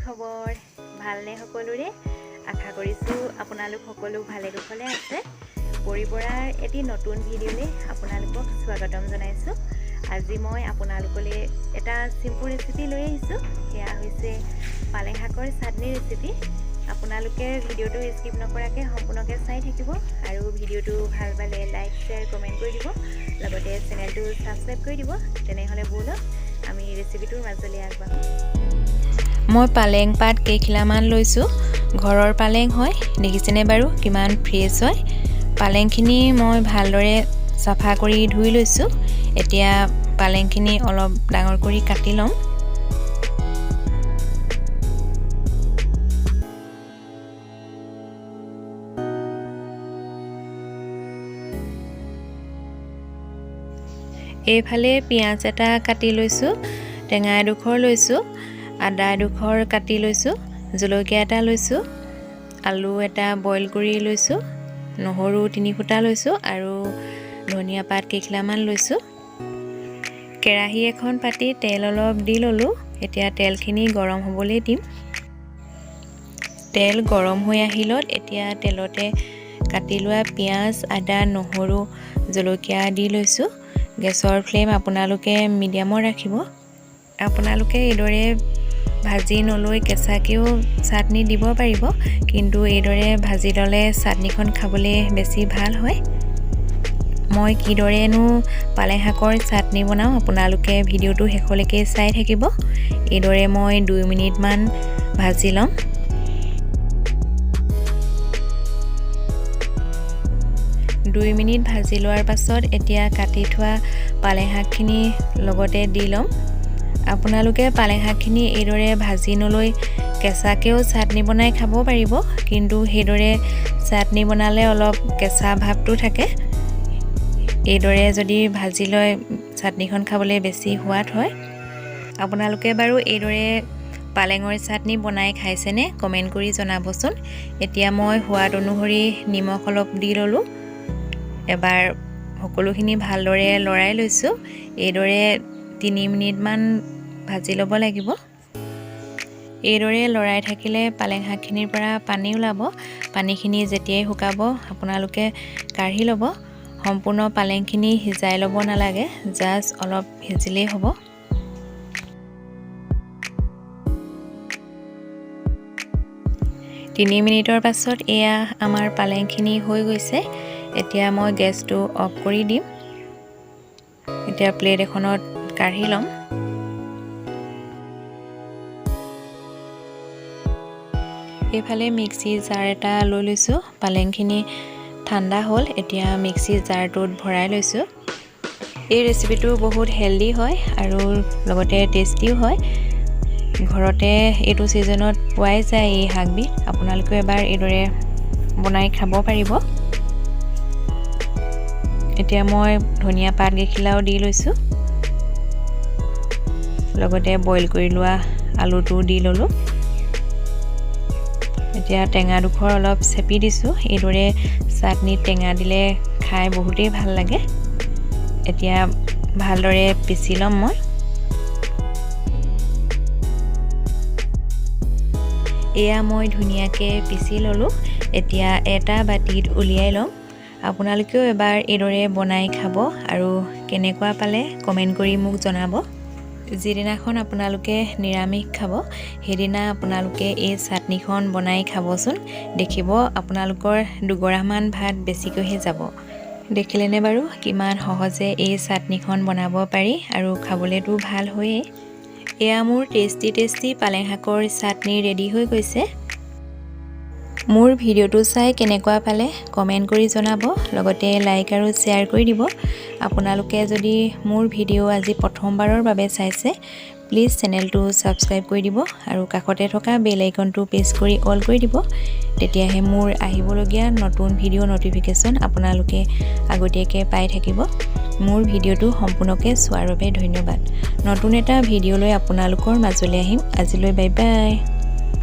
খবৰ ভালনে সকলোৰে আশা কৰিছো আপোনালোক সকলো ভালে কুশলে আছে পৰিপৰাৰ এটি নতুন ভিডিঅ'লে আপোনালোকক স্বাগতম জনাইছো আজি মই আপোনালোকলৈ এটা সিম্পল ৰেচিপি লৈ আহিছো সেয়া হৈছে পালেং শাকৰ চাটনি ৰেচিপি আপোনালোকে ভিডিঅ'টো স্কিপ নকৰাকৈ সম্পূৰ্ণকৈ চাই থাকিব আৰু ভিডিঅ'টো ভাল পালে লাইক শেয়াৰ কমেন্ট কৰি দিব লগতে চেনেলটো সাবস্ক্ৰাইব কৰি দিব তেনেহলে বলক আমি ৰেচিপিটোৰ মাজলৈ আগবাঢ়ো মই পালেং পাত কেইখিলামান লৈছো ঘৰৰ পালেং হয় দেখিছেনে বাৰু কিমান ফ্ৰেছ হয় পালেংখিনি মই ভালদৰে সাফা কৰি ধুই লৈছো এতিয়া পালেংখিনি অলপ ডাঙৰ কৰি কাটি লম এইফালে পিয়াজ এটা কাটি লৈছো টেঙা এডোখৰ লৈছো আদা এডোখৰ কাটি লৈছো জলকীয়া এটা লৈছো আলু এটা বইল কৰি লৈছো নহৰু 3 ফুটা লৈছো আৰু ধনিয়া পাত কেইখিলামান লৈছো কেৰাহী এখন পাতি তেল অলপ দি ললো এতিয়া তেলখিনি গৰম হ'বলৈ দিম তেল গৰম হৈ আহিলত এতিয়া তেলতে কাটি লোৱা পিয়াজ আদা নহৰু জলকীয়া দি লৈছো গেছৰ ফ্লেম আপোনালোকে মিডিয়ামত ৰাখিব আপোনালোকে এইদৰে ভাজি নলৈ কেঁচাকেও চাটনি দিব পাৰিব কিন্তু এইদৰে ভাজি ললে চাটনিখন খাবলৈ বেছি ভাল হয় মই কিদৰেনো পালেং শাকৰ চাটনি বনাও আপোনালোকে ভিডিঅ'টো শেষলৈকে চাই থাকিব এইদৰে মই 2 মিনিট মান ভাজি লম দুই মিনিট ভাজি লোৱাৰ পাছত এতিয়া কাটি থোৱা পালেং শাকখিনি লগতে দি লম আপোনালোকে পালেং শাকখিনি এইদৰে ভাজি নলৈ কেঁচাকেও চাটনি বনাই খাব পাৰিব কিন্তু সেইদৰে চাটনি বনালে অলপ কেঁচা ভাৱটো থাকে এইদৰে যদি ভাজি লয় চাটনিখন খাবলৈ বেছি সোৱাদ হয় আপোনালোকে বাৰু এইদৰে পালেঙৰ চাটনি বনাই খাইছেনে কমেন্ট কৰি জনাবচোন এতিয়া মই সোৱাদ অনুসৰি নিমখ অলপ দি ললো এবাৰ সকলোখিনি ভালদৰে লৰাই লৈছো এইদৰে 3 মিনিট মান ভাজি ল'ব লাগিব এইদৰে লৰাই থাকিলে পালেং শাকখিনিৰ পৰা পানী ওলাব পানীখিনি যেতিয়াই শুকাব আপোনালোকে কাঢ়ি ল'ব সম্পূৰ্ণ পালেংখিনি সিজাই ল'ব নালাগে জাস্ট অলপ সিজিলেই হ'ব 3 মিনিটৰ পাছত এয়া আমাৰ পালেংখিনি হৈ গৈছে এতিয়া মই গেছটো অফ কৰি দিম এতিয়া প্লেট এখনত কাঢ়ি লম এইফালে মিক্সি জাৰ এটা লৈ লৈছো পালেংখিনি ঠাণ্ডা হ'ল এতিয়া মিক্সি জাৰটোত ভৰাই লৈছো এই ৰেচিপিটো বহুত হেলদি হয় আৰু লগতে টেষ্টিও হয় ঘৰতে এইটো সিজনত পোৱাই যায় এই শাকবিধ আপোনালোকে এবাৰ এইদৰে বনাই খাব পাৰিব এতিয়া মই ধনিয়া পাত কেইখিলাও দি লৈছো লগতে বইল কৰি লোৱা আলুটো দি ললো এতিয়া টেঙা দুখৰ অলপ চেপি দিছো এইদৰে চাটনি টেঙা দিলে খাই বহুতেই ভাল লাগে এতিয়া ভালদৰে পিচি লম মই এয়া মই ধুনীয়াকৈ পিচি ললো এতিয়া এটা বাটিত উলিয়াই লম আপোনালোকেও এবাৰ এইদৰে বনাই খাব আৰু কেনেকুৱা পালে কমেন্ট কৰি মোক জনাব যিদিনাখন আপোনালোকে নিৰামিষ খাব সেইদিনা আপোনালোকে এই চাটনিখন বনাই খাবচোন দেখিব আপোনালোকৰ দুগৰামান ভাত বেছিকৈহে যাব দেখিলেনে বাৰু কিমান সহজে এই চাটনিখন বনাব পাৰি আৰু খাবলৈতো ভাল হয়ে এয়া মোৰ টেষ্টি পালেং শাকৰ চাটনি ৰেডি হৈ গৈছে মোৰ ভিডিঅ'টো চাই কেনেকুৱা পালে কমেন্ট কৰি জনাব লগতে লাইক আৰু শ্বেয়াৰ কৰি দিব আপোনালোকে যদি মোৰ ভিডিঅ' আজি প্ৰথমবাৰৰ বাবে চাইছে প্লিজ চেনেলটো সাবস্ক্ৰাইব কৰি দিব আৰু কাষতে থকা বেল আইকনটো প্ৰেছ কৰি অল কৰি দিব তেতিয়াহে মোৰ আহিবলগীয়া নতুন ভিডিঅ' নটিফিকেশ্যন আপোনালোকে আগতীয়াকৈ পাই থাকিব মোৰ ভিডিঅ'টো সম্পূৰ্ণকৈ চোৱাৰ বাবে ধন্যবাদ নতুন এটা ভিডিঅ' লৈ আপোনালোকৰ মাজলৈ আহিম আজিলৈ বাই বাই